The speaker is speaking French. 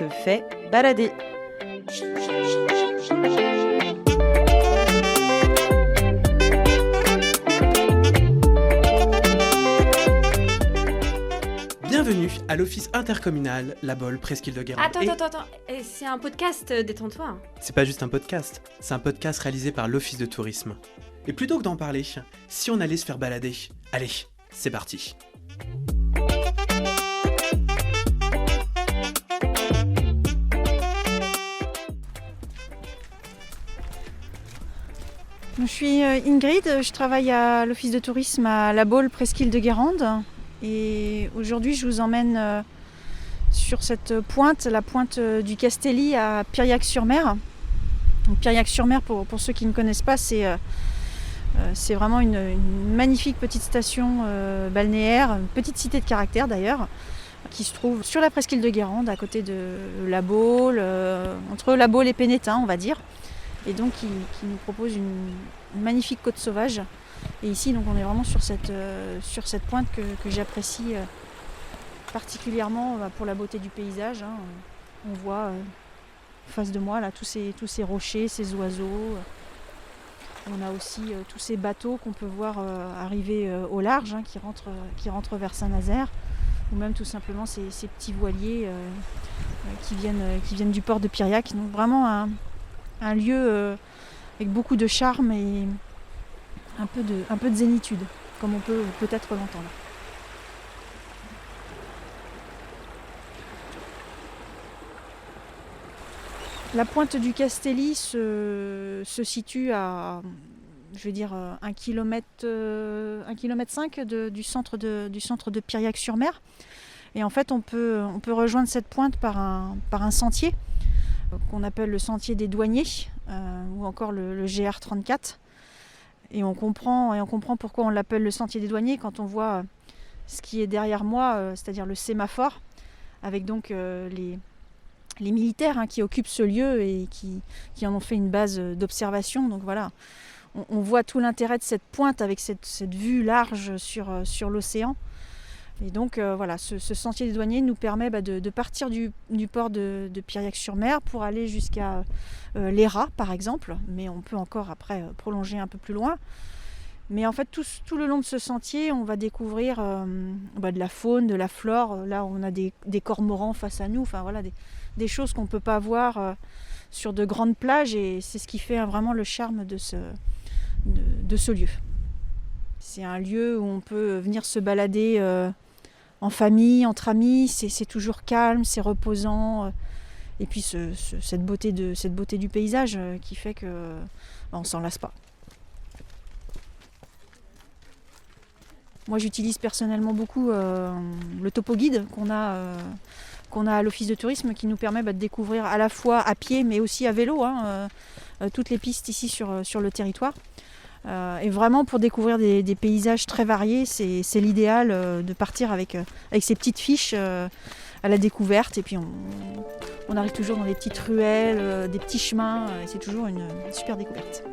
se fait balader. Bienvenue à l'office intercommunal La Baule, Presqu'île de Guérande. Attends, c'est un podcast, détends-toi. C'est pas juste un podcast, c'est un podcast réalisé par l'office de tourisme. Et plutôt que d'en parler, si on allait se faire balader, allez, c'est parti. Je suis Ingrid, je travaille à l'office de tourisme à La Baule, Presqu'île de Guérande. Et aujourd'hui, je vous emmène sur cette pointe, la pointe du Castelli à Piriac-sur-Mer. Piriac-sur-Mer, pour ceux qui ne connaissent pas, c'est vraiment une magnifique petite station balnéaire, une petite cité de caractère d'ailleurs, qui se trouve sur la Presqu'île de Guérande, à côté de La Baule, entre La Baule et Pénétin, on va dire. Et donc qui nous propose une magnifique côte sauvage. Et ici, donc, on est vraiment sur cette pointe que j'apprécie particulièrement pour la beauté du paysage. On voit en face de moi là, tous ces rochers, ces oiseaux. On a aussi tous ces bateaux qu'on peut voir arriver au large, qui rentrent vers Saint-Nazaire. Ou même tout simplement ces petits voiliers qui viennent du port de Piriac. Donc vraiment un lieu avec beaucoup de charme et un peu de zénitude, comme on peut peut-être l'entendre. La pointe du Castelli se situe à, je vais dire, 1 km, 1,5 km du centre de Piriac-sur-Mer. Et en fait, on peut rejoindre cette pointe par un sentier qu'on appelle le sentier des douaniers ou encore le GR34. Et on comprend pourquoi on l'appelle le sentier des douaniers quand on voit ce qui est derrière moi, c'est-à-dire le sémaphore, avec donc les militaires qui occupent ce lieu et qui en ont fait une base d'observation. Donc voilà, on voit tout l'intérêt de cette pointe avec cette vue large sur l'océan. Et donc voilà, ce sentier des douaniers nous permet de partir du port de Piriac-sur-Mer pour aller jusqu'à l'Hérat par exemple, mais on peut encore après prolonger un peu plus loin. Mais en fait tout le long de ce sentier, on va découvrir de la faune, de la flore. Là on a des cormorans face à nous, enfin voilà, des choses qu'on ne peut pas voir sur de grandes plages, et c'est ce qui fait vraiment le charme de ce lieu. C'est un lieu où on peut venir se balader en famille, entre amis, c'est toujours calme, c'est reposant. Et puis cette beauté du paysage qui fait qu'on ne s'en lasse pas. Moi j'utilise personnellement beaucoup le topo guide qu'on a à l'office de tourisme, qui nous permet de découvrir à la fois à pied mais aussi à vélo toutes les pistes ici sur le territoire. Et vraiment pour découvrir des paysages très variés, c'est l'idéal de partir avec ces petites fiches à la découverte. Et puis on arrive toujours dans des petites ruelles, des petits chemins, et c'est toujours une super découverte.